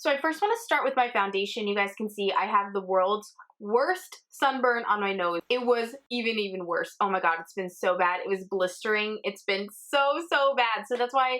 So I first want to start with my foundation. You guys can see I have the world's worst sunburn on my nose. It was even worse. Oh my god, it's been so bad. It was blistering. It's been so bad. So that's why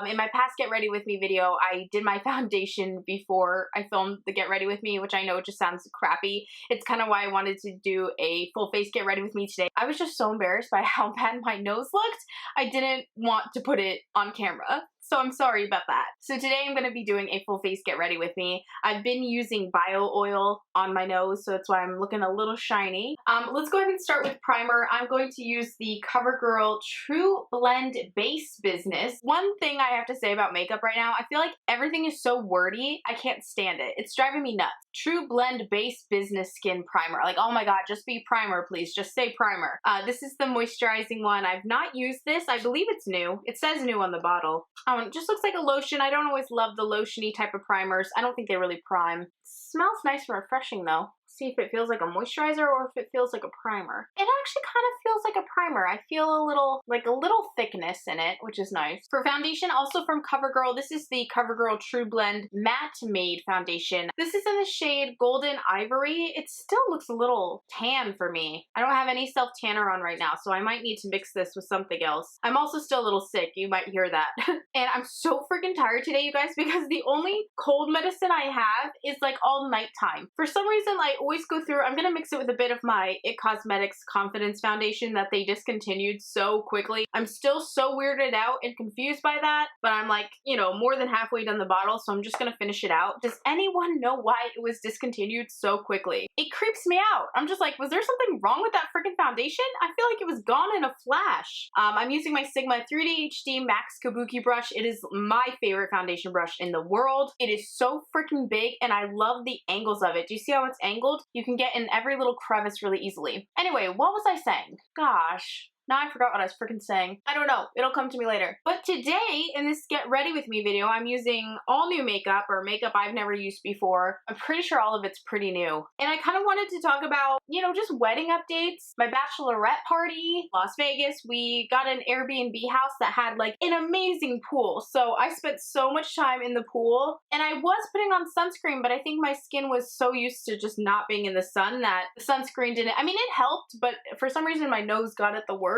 in my past Get Ready With Me video, I did my foundation before I filmed the Get Ready With Me, which I know just sounds crappy. It's kind of why I wanted to do a full face Get Ready With Me today. I was just so embarrassed by how bad my nose looked. I didn't want to put it on camera. So I'm sorry about that. So today I'm going to be doing a full face Get Ready With Me. I've been using bio oil on my nose, so that's why I'm looking a little shiny. Let's go ahead and start with primer. I'm going to use the Covergirl Trublend Base Business. One thing I have to say about makeup right now, I feel like everything is so wordy, I can't stand it. It's driving me nuts. Trublend Base Business Skin Primer. Like, oh my god, just be primer, please. Just say primer. This is the moisturizing one. I've not used this. I believe it's new. It says new on the bottle. It just looks like a lotion. I don't always love the lotion-y type of primers. I don't think they really prime. It smells nice and refreshing though. See if it feels like a moisturizer or if it feels like a primer. It actually kind of feels like a primer. I feel a little thickness in it, which is nice. For foundation, also from Covergirl, this is the Covergirl Trublend Matte Made Foundation. This is in the shade Golden Ivory. It still looks a little tan for me. I don't have any self-tanner on right now, so I might need to mix this with something else. I'm also still a little sick. You might hear that. And I'm so freaking tired today, you guys, because the only cold medicine I have is like all nighttime. For some reason, I always go through, I'm gonna mix it with a bit of my IT Cosmetics Confidence Foundation that they discontinued so quickly. I'm still so weirded out and confused by that, but I'm like, you know, more than halfway done the bottle, so I'm just gonna finish it out. Does anyone know why it was discontinued so quickly? It creeps me out. I'm just like, was there something wrong with that freaking foundation? I feel like it was gone in a flash. I'm using my Sigma 3D HD Max Kabuki brush. It is my favorite foundation brush in the world. It is so freaking big and I love the angles of it. Do you see how it's angled? You can get in every little crevice really easily. Anyway, what was I saying? Gosh. Now I forgot what I was freaking saying. I don't know. It'll come to me later. But today, in this Get Ready With Me video, I'm using all new makeup, or makeup I've never used before. I'm pretty sure all of it's pretty new. And I kind of wanted to talk about, you know, just wedding updates. My bachelorette party, Las Vegas, we got an Airbnb house that had like an amazing pool. So I spent so much time in the pool. And I was putting on sunscreen, but I think my skin was so used to just not being in the sun that the sunscreen didn't, I mean, it helped, but for some reason my nose got it the worst.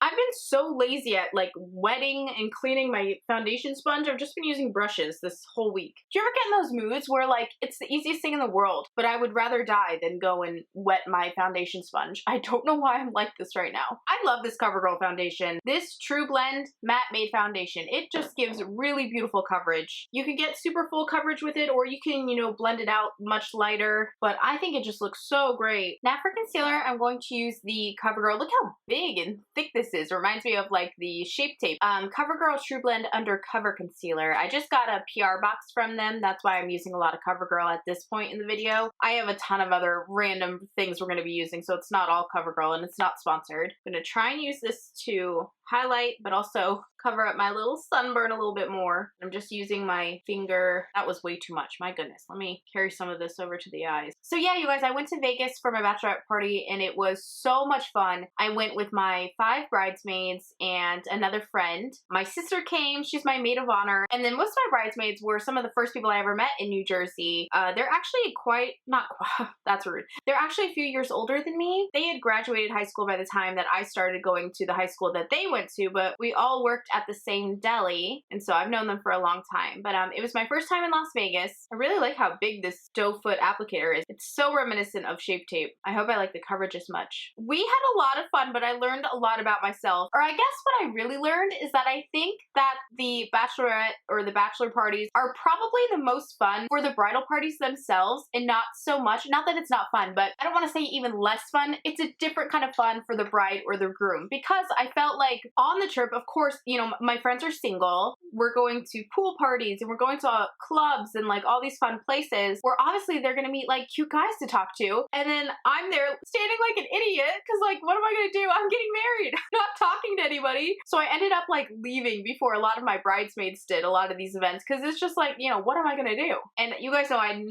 I've been so lazy at like wetting and cleaning my foundation sponge. I've just been using brushes this whole week. Do you ever get in those moods where like it's the easiest thing in the world, but I would rather die than go and wet my foundation sponge? I don't know why I'm like this right now. I love this Covergirl foundation. This Trublend Matte Made Foundation. It just gives really beautiful coverage. You can get super full coverage with it, or you can, you know, blend it out much lighter, but I think it just looks so great. Now for concealer, I'm going to use the Covergirl. Look how big and thick this is. It reminds me of like the Shape Tape. Covergirl Trublend Undercover Concealer. I just got a PR box from them. That's why I'm using a lot of Covergirl at this point in the video. I have a ton of other random things we're going to be using, so it's not all Covergirl and it's not sponsored. I'm going to try and use this to highlight, but also cover up my little sunburn a little bit more. I'm just using my finger. That was way too much. My goodness. Let me carry some of this over to the eyes. So yeah, you guys, I went to Vegas for my bachelorette party and it was so much fun. I went with my 5 bridesmaids and another friend. My sister came. She's my maid of honor. And then most of my bridesmaids were some of the first people I ever met in New Jersey. They're actually that's rude. They're actually a few years older than me. They had graduated high school by the time that I started going to the high school that they went to, but we all worked at the same deli, and so I've known them for a long time. But it was my first time in Las Vegas. I really like how big this doe foot applicator is. It's so reminiscent of Shape Tape. I hope I like the coverage as much. We had a lot of fun, but I learned a lot about myself. Or I guess what I really learned is that I think that the bachelorette or the bachelor parties are probably the most fun for the bridal parties themselves, and not so much, not that it's not fun, but I don't want to say even less fun. It's a different kind of fun for the bride or the groom, because I felt like on the trip, of course, you know, my friends are single. We're going to pool parties and we're going to clubs and like all these fun places where obviously they're gonna meet like cute guys to talk to. And then I'm there standing like an idiot because like, what am I gonna do? I'm getting married, not talking to anybody. So I ended up like leaving before a lot of my bridesmaids did a lot of these events, because it's just like, you know, what am I gonna do? And you guys know I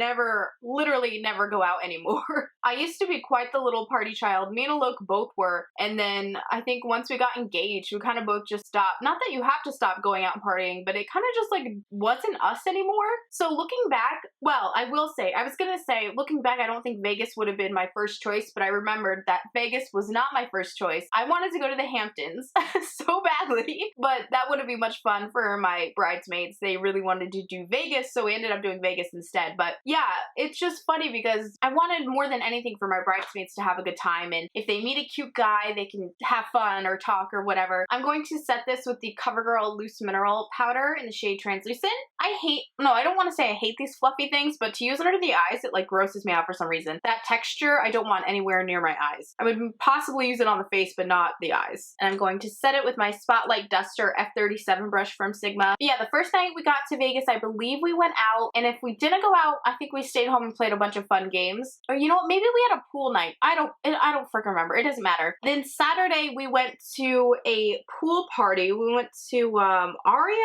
literally never go out anymore. I used to be quite the little party child. Me and Alok both were. And then I think once we got engaged, bridesmaids, should we kind of both just stop? Not that you have to stop going out and partying, but it kind of just like wasn't us anymore. So looking back, well, I will say, I was gonna say, looking back, I don't think Vegas would have been my first choice, but I remembered that Vegas was not my first choice. I wanted to go to the Hamptons so badly, but that wouldn't be much fun for my bridesmaids. They really wanted to do Vegas, so we ended up doing Vegas instead. But yeah, it's just funny because I wanted more than anything for my bridesmaids to have a good time, and if they meet a cute guy, they can have fun or talk or whatever. I'm going to set this with the Covergirl Loose Mineral Powder in the shade Translucent. I don't want to say I hate these fluffy things, but to use it under the eyes, it like grosses me out for some reason. That texture, I don't want anywhere near my eyes. I would possibly use it on the face, but not the eyes. And I'm going to set it with my Spotlight Duster F37 brush from Sigma. But yeah, the first night we got to Vegas, I believe we went out, and if we didn't go out, I think we stayed home and played a bunch of fun games. Or you know what, maybe we had a pool night. I don't freaking remember. It doesn't matter. Then Saturday we went to a pool party. We went to Aria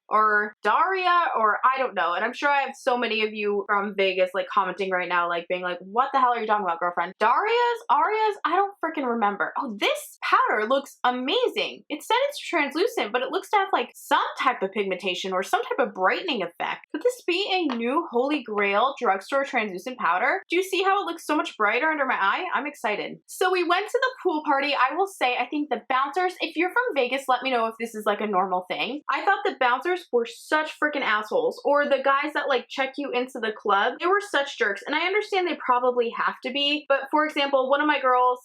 or Daria, or I don't know. And I'm sure I have so many of you from Vegas like commenting right now, like being like, what the hell are you talking about, girlfriend? Aria's? I don't freaking remember. Oh, this powder looks amazing. It said it's translucent, but it looks to have like some type of pigmentation or some type of brightening effect. Could this be a new holy grail drugstore translucent powder? Do you see how it looks so much brighter under my eye? I'm excited. So we went to the pool party. I will say, I think the bouncers, if you're from Vegas, let me know if this is like a normal thing. I thought the bouncers were such freaking assholes, or the guys that like check you into the club, they were such jerks. And I understand they probably have to be, but for example, one of my girls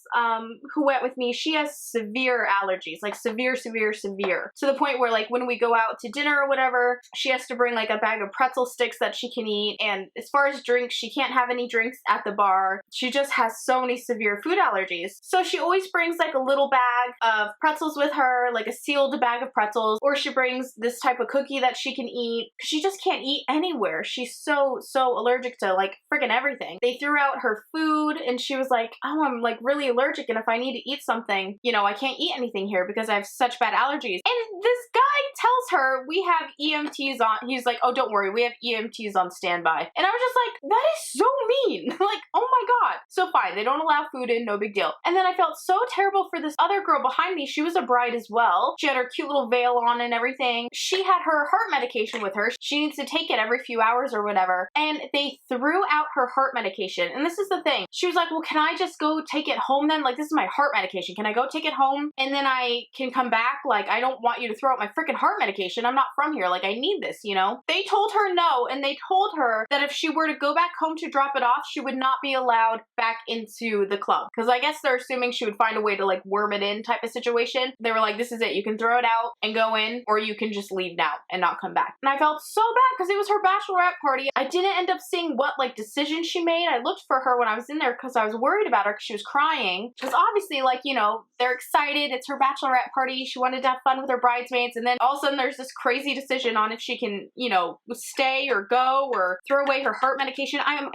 who went with me, she has severe allergies, like severe, to the point where like when we go out to dinner or whatever, she has to bring like a bag of pretzel sticks that she can eat. And as far as drinks, she can't have any drinks at the bar. She just has so many severe food allergies. So she always brings like a little bag of pretzels with her, like a sealed bag of pretzels, or she brings this type of cookie that she can eat. She just can't eat anywhere. She's so allergic to like freaking everything. They threw out her food and she was like, oh, I'm like really allergic, and if I need to eat something, you know, I can't eat anything here because I have such bad allergies. And this guy tells her we have EMTs on. He's like, oh, don't worry, we have EMTs on standby. And I was just like, that is so mean. Like, oh my god. So fine, they don't allow food in, no big deal. And then I felt so terrible for this other girl behind me. She was a bride as well. She had her cute little veil on and everything. She had her heart medication with her. She needs to take it every few hours or whatever. And they threw out her heart medication. And this is the thing. She was like, well, can I just go take it home then? Like, this is my heart medication. Can I go take it home and then I can come back? Like, I don't want you to throw out my freaking heart medication. I'm not from here. Like, I need this, you know? They told her no, and they told her that if she were to go back home to drop it off, she would not be allowed back into the club. Because I guess they're assuming she would find a way to like worm it in type of situation. They were like, this is it. You can throw it out and go in, or you can just leave now and not come back. And I felt so bad because it was her bachelorette party. I didn't end up seeing what like decision she made. I looked for her when I was in there because I was worried about her because she was crying. Because obviously, like, you know, they're excited. It's her bachelorette party. She wanted to have fun with her bridesmaids. And then all of a sudden there's this crazy decision on if she can, you know, stay or go or throw away her heart medication. I'm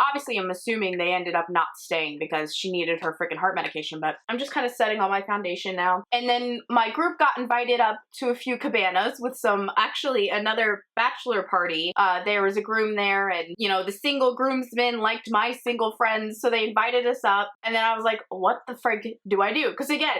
assuming they ended up not staying because she needed her freaking heart medication, but I'm just kind of setting all my foundation now. And then my group got invited up to a few cabanas with actually another bachelor party. There was a groom there, and you know, the single groomsmen liked my single friends, so they invited us up. And then I was like, what the frick do I do? Because again,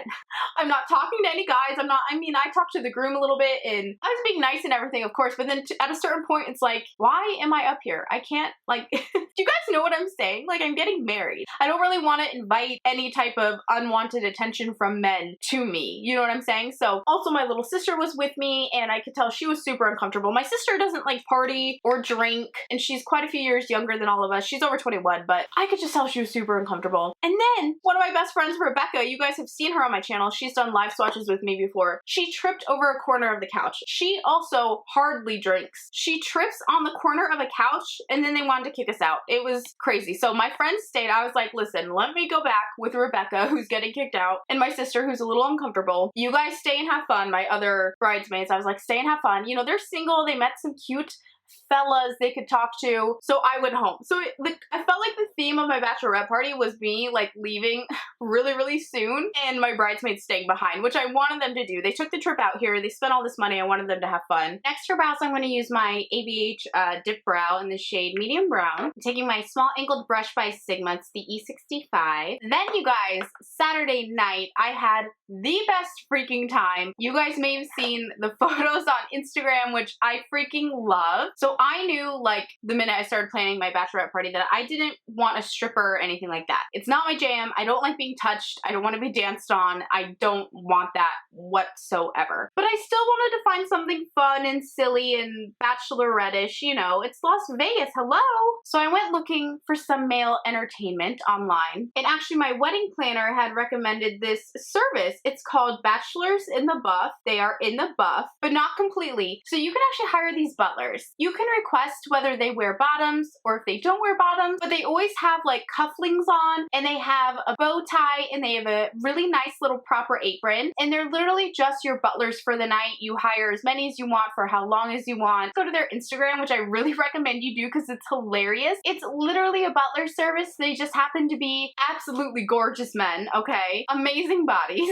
I'm not talking to any guys. I talked to the groom a little bit and I was being nice and everything, of course, but then at a certain point it's like, why am I up here? I can't, like, do you guys know what I'm saying? Like, I'm getting married. I don't really want to invite any type of unwanted attention from men to me. You know what I'm saying? So also my little sister was with me and I could tell she was super uncomfortable. My sister doesn't like party or drink, and she's quite a few years younger than all of us. She's over 21, but I could just tell she was super uncomfortable. And then one of my best friends, Rebecca, you guys have seen her on my channel. She's done live swatches with me before. She tripped over a corner of the couch. She also hardly drinks. She trips on the corner of a couch and then they wanted to kick us out. It was crazy. So my friends stayed. I was like, listen, let me go back with Rebecca, who's getting kicked out, and my sister, who's a little uncomfortable. You guys stay and have fun. My other bridesmaids, I was like, stay and have fun. You know, they're single. They met some cute fellas they could talk to, so I went home. So I felt like the theme of my bachelorette party was me like leaving really soon and my bridesmaids staying behind, which I wanted them to do. They took the trip out here. They spent all this money. I wanted them to have fun. Next for brows, I'm going to use my ABH dip brow in the shade medium brown. I'm taking my small angled brush by Sigma. It's the E65. Then you guys, Saturday night, I had the best freaking time. You guys may have seen the photos on Instagram, which I freaking love. So I knew like the minute I started planning my bachelorette party that I didn't want a stripper or anything like that. It's not my jam. I don't like being touched. I don't want to be danced on. I don't want that whatsoever. But I still wanted to find something fun and silly and bachelorette-ish, you know, it's Las Vegas, hello. So I went looking for some male entertainment online. And actually my wedding planner had recommended this service. It's called Bachelors in the Buff. They are in the buff, but not completely. So you can actually hire these butlers. You can request whether they wear bottoms or if they don't wear bottoms, but they always have like cufflinks on and they have a bow tie and they have a really nice little proper apron. And they're literally just your butlers for the night. You hire as many as you want for how long as you want. Go to their Instagram, which I really recommend you do because it's hilarious. It's literally a butler service. They just happen to be absolutely gorgeous men, okay? Amazing bodies.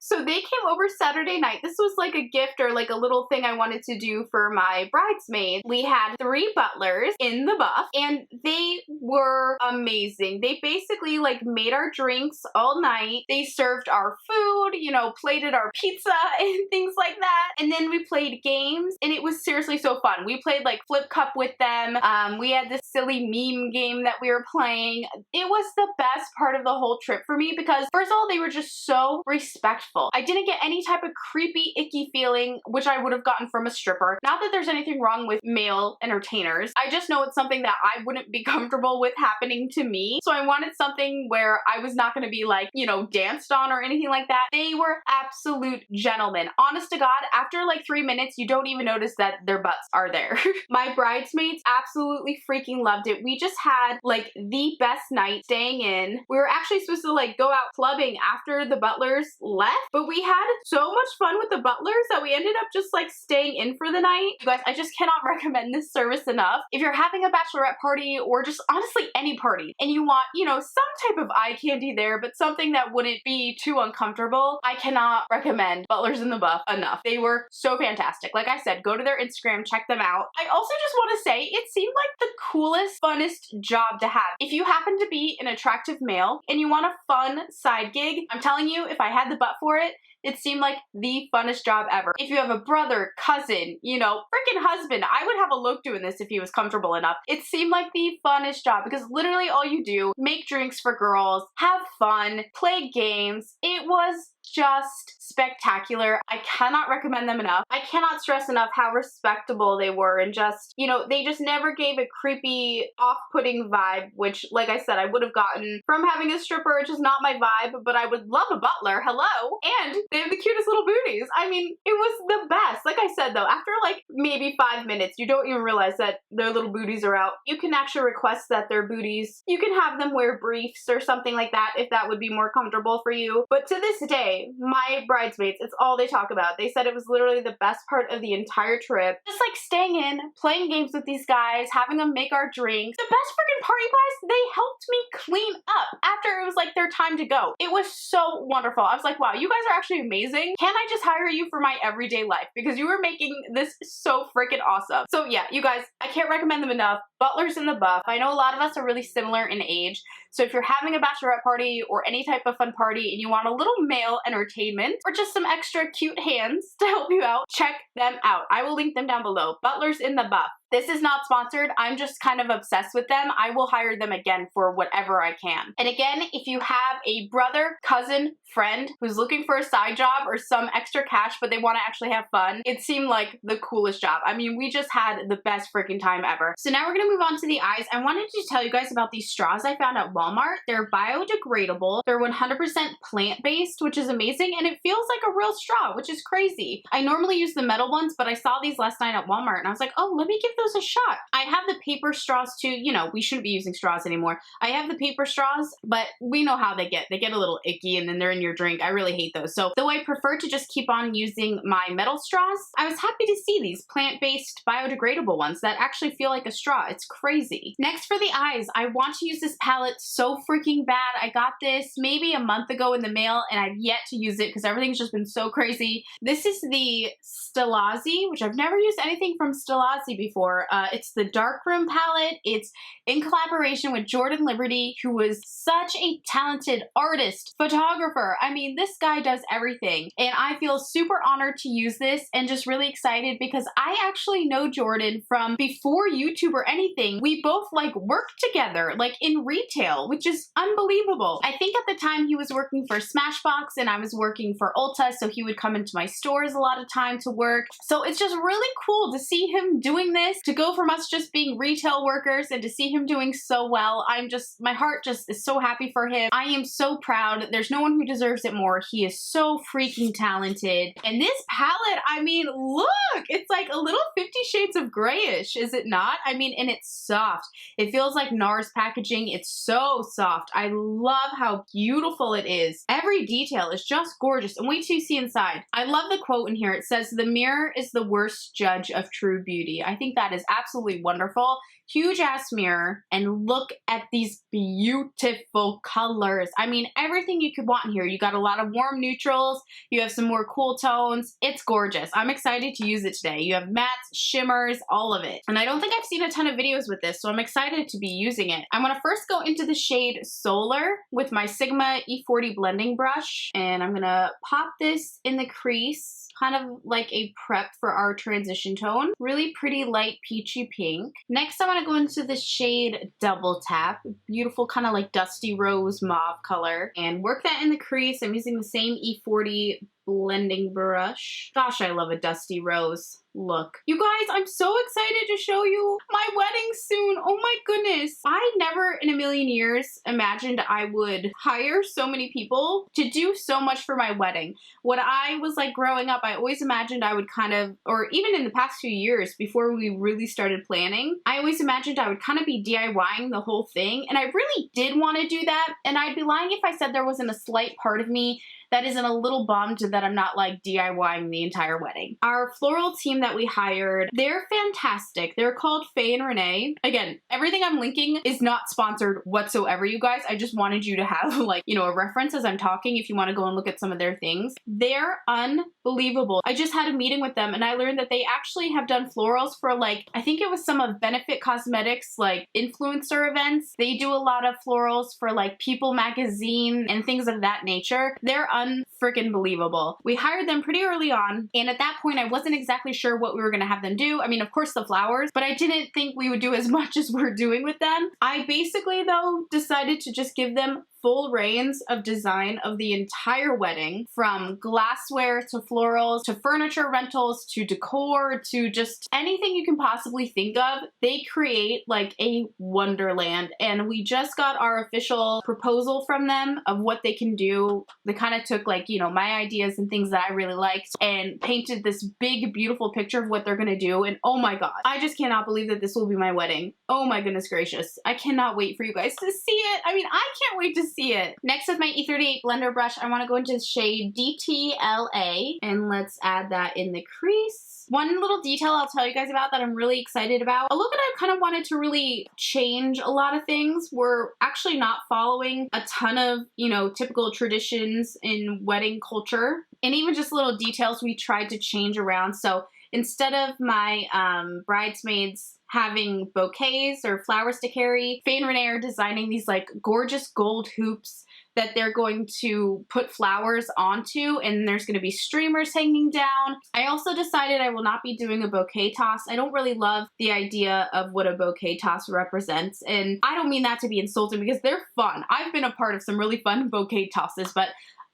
So they came over Saturday night. This was like a gift or like a little thing I wanted to do for my bridesmaids. We had 3 butlers in the buff and they were amazing. They basically like made our drinks all night. They served our food, you know, plated our pizza and things like that. And then we played games and it was seriously so fun. We played like Flip Cup with them. We had this silly meme game that we were playing. It was the best part of the whole trip for me because first of all, they were just so respectful. I didn't get any type of creepy, icky feeling, which I would have gotten from a stripper. Not that there's anything wrong with male entertainers. I just know it's something that I wouldn't be comfortable with happening to me. So I wanted something where I was not going to be like, you know, danced on or anything like that. They were absolute gentlemen. Honest to God, after like 3 minutes, you don't even notice that their butts are there. My bridesmaids absolutely freaking loved it. We just had like the best night staying in. We were actually supposed to like go out clubbing after the butlers left, but we had so much fun with the butlers that we ended up just like staying in for the night. You guys, I just cannot recommend this service enough. If you're having a bachelorette party or just honestly any party and you want, you know, some type of eye candy there, but something that wouldn't be too uncomfortable, I cannot recommend Butlers in the Buff enough. They were so fantastic. Like I said, go to their Instagram, check them out. I also just want to say it seemed like the coolest, funnest job to have. If you happen to be an attractive male and you want a fun side gig, I'm telling you, if I had the butt for it, it seemed like the funnest job ever. If you have a brother, cousin, you know, freaking husband, I would have a look doing this if he was comfortable enough. It seemed like the funnest job because literally all you do, make drinks for girls, have fun, play games. It was just spectacular. I cannot recommend them enough. I cannot stress enough how respectable they were and just, you know, they just never gave a creepy, off-putting vibe, which, like I said, I would have gotten from having a stripper, which is not my vibe, but I would love a butler, hello? And they have the cutest little booties. I mean, it was the best. Like I said though, after like maybe 5 minutes, you don't even realize that their little booties are out. You can actually request that their booties, you can have them wear briefs or something like that if that would be more comfortable for you. But to this day, my bridesmaids, it's all they talk about. They said it was literally the best part of the entire trip. Just like staying in, playing games with these guys, having them make our drinks. The best freaking part, you guys, they helped me clean up after it was like their time to go. It was so wonderful. I was like, wow, you guys are actually amazing. Can I just hire you for my everyday life? Because you were making this so freaking awesome. So yeah, you guys, I can't recommend them enough. Butlers in the Buff. I know a lot of us are really similar in age. So if you're having a bachelorette party or any type of fun party and you want a little male entertainment or just some extra cute hands to help you out, check them out. I will link them down below. Butlers in the Buff. This is not sponsored. I'm just kind of obsessed with them. I will hire them again for whatever I can. And again, if you have a brother, cousin, friend who's looking for a side job or some extra cash, but they want to actually have fun, it seemed like the coolest job. I mean, we just had the best freaking time ever. So now we're going to move on to the eyes. I wanted to tell you guys about these straws I found at Walmart. They're biodegradable. They're 100% plant-based, which is amazing. And it feels like a real straw, which is crazy. I normally use the metal ones, but I saw these last night at Walmart and I was like, oh, let me give those a shot. I have the paper straws too. You know, we shouldn't be using straws anymore. I have the paper straws, but we know how they get. They get a little icky and then they're in your drink. I really hate those. So though I prefer to just keep on using my metal straws, I was happy to see these plant-based biodegradable ones that actually feel like a straw. It's crazy. Next for the eyes, I want to use this palette so freaking bad. I got this maybe a month ago in the mail and I've yet to use it because everything's just been so crazy. This is the Stilazzi, which I've never used anything from Stilazzi before. It's the Darkroom palette. It's in collaboration with Jordan Liberty, who was such a talented artist, photographer. I mean, this guy does everything. And I feel super honored to use this and just really excited because I actually know Jordan from before YouTube or anything. We both like worked together, like in retail, which is unbelievable. I think at the time he was working for Smashbox and I was working for Ulta, so he would come into my stores a lot of time to work. So it's just really cool to see him doing this, to go from us just being retail workers and to see him doing so well. My heart just is so happy for him. I am so proud. There's no one who deserves it more. He is so freaking talented. And this palette, I mean, look, it's like a little 50 Shades of Grayish, is it not? I mean, and it's soft. It feels like NARS packaging. It's so soft. I love how beautiful it is. Every detail is just gorgeous. And wait till you see inside. I love the quote in here. It says, "The mirror is the worst judge of true beauty." I think that is absolutely wonderful. Huge ass mirror, and look at these beautiful colors. I mean, everything you could want in here. You got a lot of warm neutrals, you have some more cool tones. It's gorgeous. I'm excited to use it today. You have mattes, shimmers, all of it. And I don't think I've seen a ton of videos with this, so I'm excited to be using it. I'm gonna first go into the shade Solar with my Sigma E40 blending brush, and I'm gonna pop this in the crease, kind of like a prep for our transition tone. Really pretty light peachy pink. Next, I want to go into the shade Double Tap. Beautiful kind of like dusty rose mauve color. And work that in the crease. I'm using the same E40 blending brush. Gosh, I love a dusty rose look. You guys, I'm so excited to show you my wedding soon. Oh my goodness. I never in a million years imagined I would hire so many people to do so much for my wedding. When I was like growing up, I always imagined I would kind of, or even in the past few years before we really started planning, I always imagined I would kind of be DIYing the whole thing. And I really did want to do that. And I'd be lying if I said there wasn't a slight part of me that isn't a little bummed that I'm not like DIYing the entire wedding. Our floral team that we hired, they're fantastic. They're called Fae Rene. Again, everything I'm linking is not sponsored whatsoever, you guys. I just wanted you to have like, you know, a reference as I'm talking if you want to go and look at some of their things. They're unbelievable. I just had a meeting with them and I learned that they actually have done florals for like, I think it was some of Benefit Cosmetics like influencer events. They do a lot of florals for like People magazine and things of that nature. They're unfreaking believable. We hired them pretty early on, and at that point I wasn't exactly sure what we were gonna have them do. I mean, of course the flowers, but I didn't think we would do as much as we're doing with them. I basically though decided to just give them full reins of design of the entire wedding, from glassware to florals to furniture rentals to decor to just anything you can possibly think of. They create like a wonderland, and we just got our official proposal from them of what they can do. They kind of took like, you know, my ideas and things that I really liked and painted this big beautiful picture of what they're gonna do, and oh my god, I just cannot believe that this will be my wedding. Oh my goodness gracious. I cannot wait for you guys to see it. I mean, I can't wait to see it. Next, with my E38 blender brush, I want to go into the shade DTLA, and let's add that in the crease. One little detail I'll tell you guys about that I'm really excited about. A look that I kind of wanted to really change a lot of things. We're actually not following a ton of, you know, typical traditions in wedding culture, and even just little details we tried to change around. So instead of my bridesmaids having bouquets or flowers to carry, Fae Rene are designing these like gorgeous gold hoops that they're going to put flowers onto, and there's going to be streamers hanging down. I also decided I will not be doing a bouquet toss. I don't really love the idea of what a bouquet toss represents, and I don't mean that to be insulting because they're fun. I've been a part of some really fun bouquet tosses, but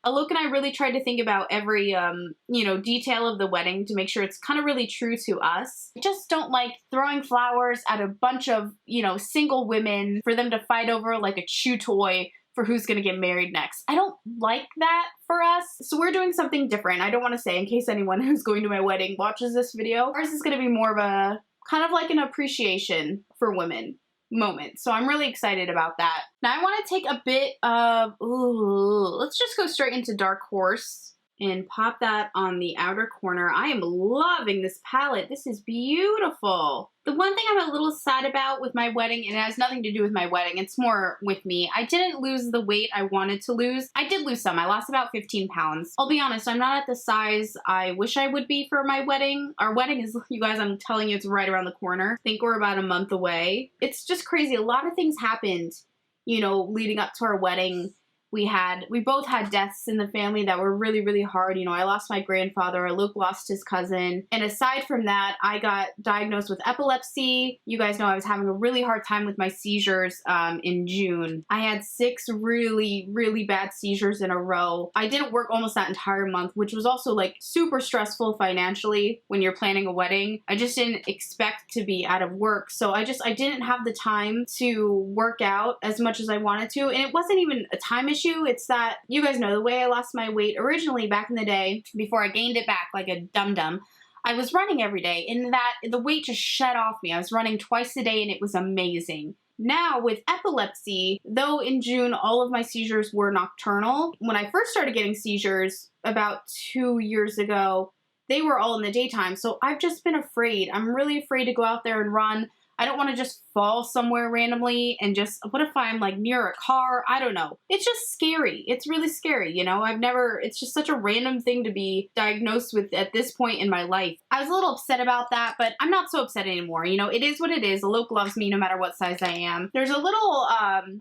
Alok and I really tried to think about every, you know, detail of the wedding to make sure it's kind of really true to us. I just don't like throwing flowers at a bunch of, you know, single women for them to fight over like a chew toy for who's gonna get married next. I don't like that for us, so we're doing something different. I don't want to say in case anyone who's going to my wedding watches this video. Ours is gonna be more of a kind of like an appreciation for women moment. So I'm really excited about that. Now I want to take a bit of, let's just go straight into Dark Horse and pop that on the outer corner. I am loving this palette. This is beautiful. The one thing I'm a little sad about with my wedding, and it has nothing to do with my wedding, it's more with me, I didn't lose the weight I wanted to lose. I did lose some. I lost about 15 pounds. I'll be honest, I'm not at the size I wish I would be for my wedding. Our wedding is, you guys, I'm telling you, it's right around the corner. I think we're about a month away. It's just crazy. A lot of things happened, you know, leading up to our wedding. We both had deaths in the family that were really, really hard. You know, I lost my grandfather, Luke lost his cousin. And aside from that, I got diagnosed with epilepsy. You guys know I was having a really hard time with my seizures in June. I had 6 really, really bad seizures in a row. I didn't work almost that entire month, which was also like super stressful financially when you're planning a wedding. I just didn't expect to be out of work. So I didn't have the time to work out as much as I wanted to. And it wasn't even a time issue. It's that, you guys know, the way I lost my weight originally back in the day, before I gained it back like a dum-dum, I was running every day, and that the weight just shed off me. I was running twice a day, and it was amazing. Now with epilepsy, though in June all of my seizures were nocturnal, when I first started getting seizures about 2 years ago, they were all in the daytime. So I've just been afraid. I'm really afraid to go out there and run. I don't want to just fall somewhere randomly and just, what if I'm like near a car? I don't know. It's just scary. It's really scary, you know? It's just such a random thing to be diagnosed with at this point in my life. I was a little upset about that, but I'm not so upset anymore. You know, it is what it is. Alok loves me no matter what size I am. There's a little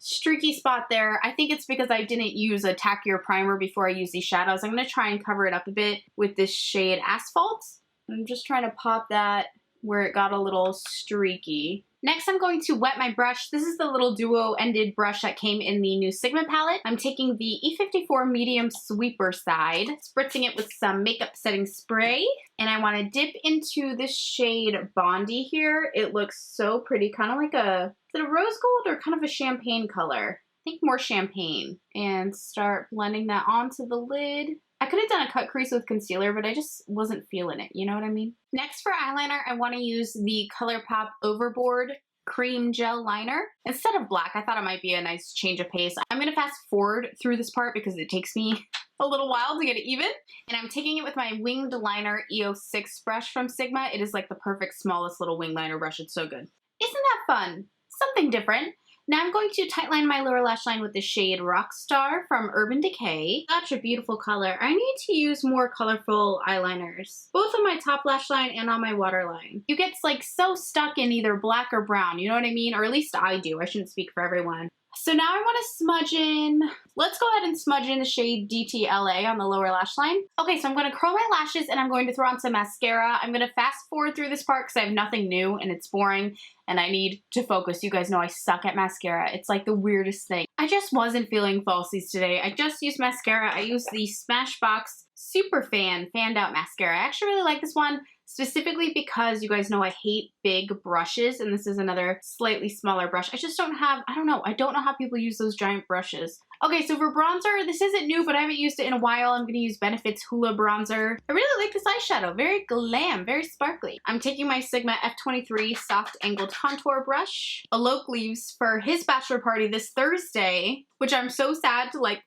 streaky spot there. I think it's because I didn't use a tackier primer before I used these shadows. I'm going to try and cover it up a bit with this shade Asphalt. I'm just trying to pop that where it got a little streaky. Next, I'm going to wet my brush. This is the little duo-ended brush that came in the new Sigma palette. I'm taking the E54 medium sweeper side, spritzing it with some makeup setting spray, and I want to dip into this shade Bondi here. It looks so pretty, kind of like is it a rose gold or kind of a champagne color? I think more champagne. And start blending that onto the lid. I could have done a cut crease with concealer, but I just wasn't feeling it, you know what I mean? Next for eyeliner, I want to use the ColourPop Overboard Cream Gel Liner. Instead of black, I thought it might be a nice change of pace. I'm going to fast forward through this part because it takes me a little while to get it even. And I'm taking it with my Winged Liner EO6 brush from Sigma. It is like the perfect smallest little wing liner brush. It's so good. Isn't that fun? Something different. Now I'm going to tightline my lower lash line with the shade Rockstar from Urban Decay. Such a beautiful color. I need to use more colorful eyeliners, both on my top lash line and on my waterline. You get like so stuck in either black or brown, you know what I mean? Or at least I do. I shouldn't speak for everyone. So now I want to smudge in, let's go ahead and smudge in the shade DTLA on the lower lash line. Okay, so I'm going to curl my lashes and I'm going to throw on some mascara. I'm going to fast forward through this part because I have nothing new and it's boring and I need to focus. You guys know I suck at mascara. It's like the weirdest thing. I just wasn't feeling falsies today. I just used mascara. I used the Smashbox Super Fanned Out Mascara. I actually really like this one. Specifically because you guys know I hate big brushes, and this is another slightly smaller brush. I just don't have, I don't know how people use those giant brushes. Okay, so for bronzer, this isn't new, but I haven't used it in a while. I'm going to use Benefit's Hoola Bronzer. I really like this eyeshadow. Very glam, very sparkly. I'm taking my Sigma F23 Soft Angled Contour Brush. Alok leaves for his bachelor party this Thursday, which I'm so sad to like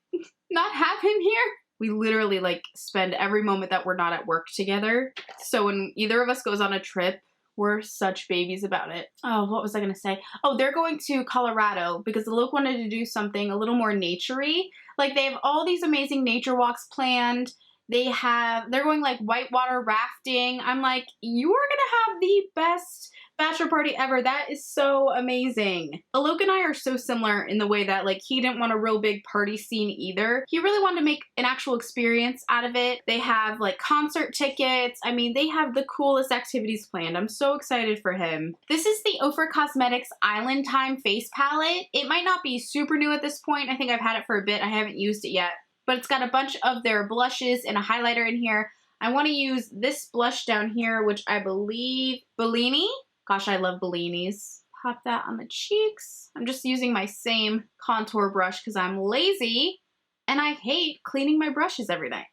not have him here. We literally like spend every moment that we're not at work together. So when either of us goes on a trip, we're such babies about it. Oh, what was I gonna say? Oh, they're going to Colorado because Luke wanted to do something a little more naturey. Like they have all these amazing nature walks planned. They're going like whitewater rafting. I'm like, you are gonna have the best bachelor party ever. That is so amazing. Alok and I are so similar in the way that like he didn't want a real big party scene either. He really wanted to make an actual experience out of it. They have like concert tickets. I mean, they have the coolest activities planned. I'm so excited for him. This is the Ophir Cosmetics Island Time Face Palette. It might not be super new at this point. I think I've had it for a bit. I haven't used it yet. But it's got a bunch of their blushes and a highlighter in here. I want to use this blush down here, which I believe Bellini. Gosh, I love Bellinis. Pop that on the cheeks. I'm just using my same contour brush because I'm lazy and I hate cleaning my brushes every night.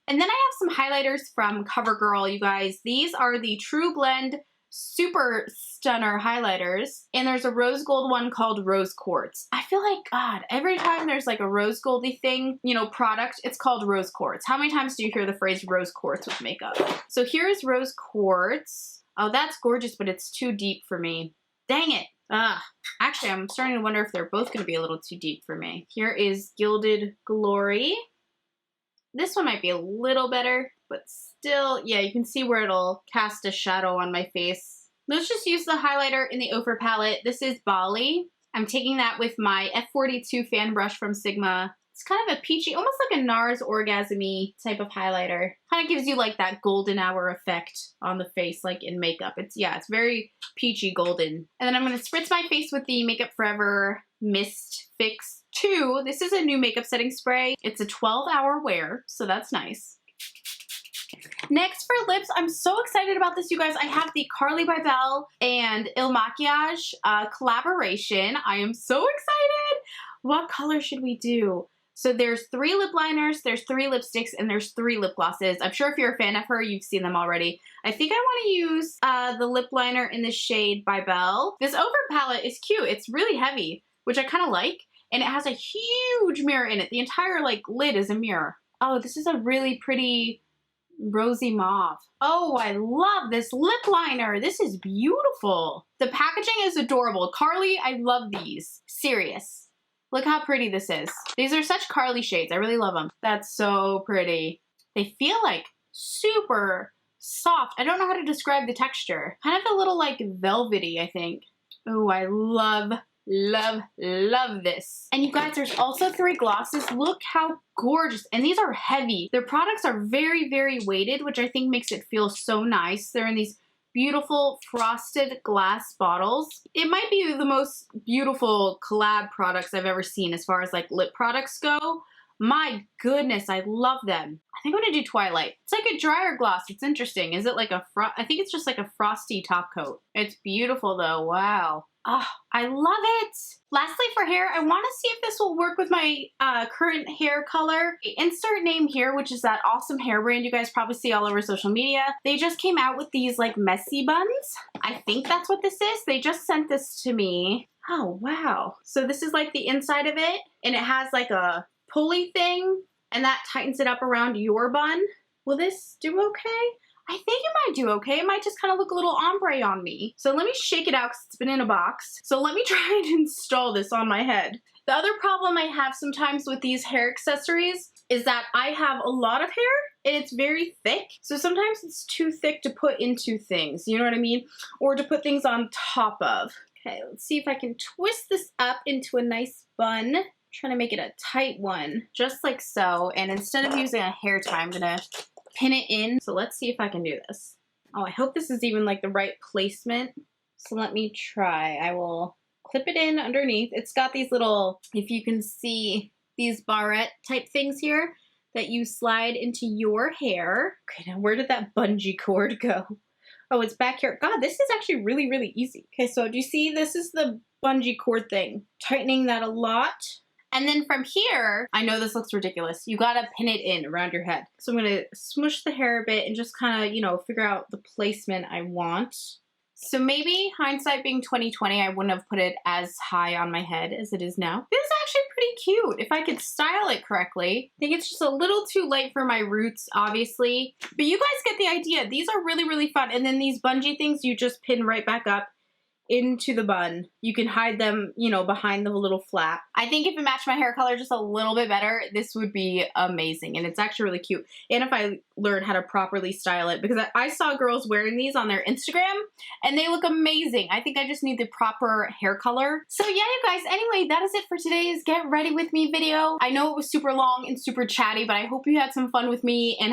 And then I have some highlighters from Covergirl, you guys. These are the Trublend super stunner highlighters. And there's a rose gold one called Rose Quartz. I feel like, God, every time there's like a rose goldy thing, you know, product, it's called Rose Quartz. How many times do you hear the phrase Rose Quartz with makeup? So here's Rose Quartz. Oh, that's gorgeous, but it's too deep for me. Dang it. Actually, I'm starting to wonder if they're both going to be a little too deep for me. Here is Gilded Glory. This one might be a little better, but still, yeah, you can see where it'll cast a shadow on my face. Let's just use the highlighter in the Ophir palette. This is Bali. I'm taking that with my F42 fan brush from Sigma. It's kind of a peachy, almost like a NARS Orgasm-y type of highlighter. Kind of gives you like that golden hour effect on the face, like in makeup. It's very peachy golden. And then I'm going to spritz my face with the Makeup Forever Mist Fix 2. This is a new makeup setting spray. It's a 12-hour wear, so that's nice. Next for lips, I'm so excited about this, you guys. I have the Carly by Belle and Il Makiage collaboration. I am so excited. What color should we do? So there's 3 lip liners, there's 3 lipsticks, and there's 3 lip glosses. I'm sure if you're a fan of her, you've seen them already. I think I want to use the lip liner in the shade by Belle. This Ophir palette is cute. It's really heavy, which I kind of like. And it has a huge mirror in it. The entire like lid is a mirror. Oh, this is a really pretty rosy mauve. Oh, I love this lip liner. This is beautiful. The packaging is adorable. Carly, I love these. Serious. Look how pretty this is. These are such Carly shades. I really love them. That's so pretty. They feel like super soft. I don't know how to describe the texture. Kind of a little like velvety, I think. Oh, I love this. And you guys, there's also 3 glosses. Look how gorgeous. And these are heavy. Their products are very, very weighted, which I think makes it feel so nice. They're in these beautiful frosted glass bottles. It might be the most beautiful collab products I've ever seen as far as like lip products go. My goodness, I love them. I think I'm gonna do Twilight. It's like a drier gloss. It's interesting. Is it like a I think it's just like a frosty top coat. It's beautiful though. Wow. Oh, I love it. Lastly, for hair, I want to see if this will work with my current hair color. Insert name here, which is that awesome hair brand you guys probably see all over social media. They just came out with these like messy buns. I think that's what this is. They just sent this to me. Oh, wow. So this is like the inside of it, and it has like a pulley thing, and that tightens it up around your bun. Will this do okay? I think it might do okay. It might just kind of look a little ombre on me. So let me shake it out because it's been in a box. So let me try and install this on my head. The other problem I have sometimes with these hair accessories is that I have a lot of hair and it's very thick. So sometimes it's too thick to put into things, you know what I mean? Or to put things on top of. Okay, let's see if I can twist this up into a nice bun. I'm trying to make it a tight one, just like so. And instead of using a hair tie, I'm gonna pin it in. So let's see if I can do this. Oh, I hope this is even like the right placement. So let me try. I will clip it in underneath. It's got these little, if you can see, these barrette type things here that you slide into your hair. Okay, now where did that bungee cord go? Oh, it's back here. God, this is actually really, really easy. Okay, so do you see this is the bungee cord thing? Tightening that a lot. And then from here, I know this looks ridiculous. You gotta pin it in around your head. So I'm gonna smush the hair a bit and just kind of, you know, figure out the placement I want. So maybe hindsight being 2020, I wouldn't have put it as high on my head as it is now. This is actually pretty cute if I could style it correctly. I think it's just a little too light for my roots, obviously. But you guys get the idea. These are really, really fun. And then these bungee things, you just pin right back up into the bun. You can hide them, you know, behind the little flap. I think if it matched my hair color just a little bit better, this would be amazing. And it's actually really cute. And if I learned how to properly style it, because I saw girls wearing these on their Instagram and they look amazing. I think I just need the proper hair color. So yeah, you guys, anyway, that is it for today's Get Ready With Me video. I know it was super long and super chatty, but I hope you had some fun with me and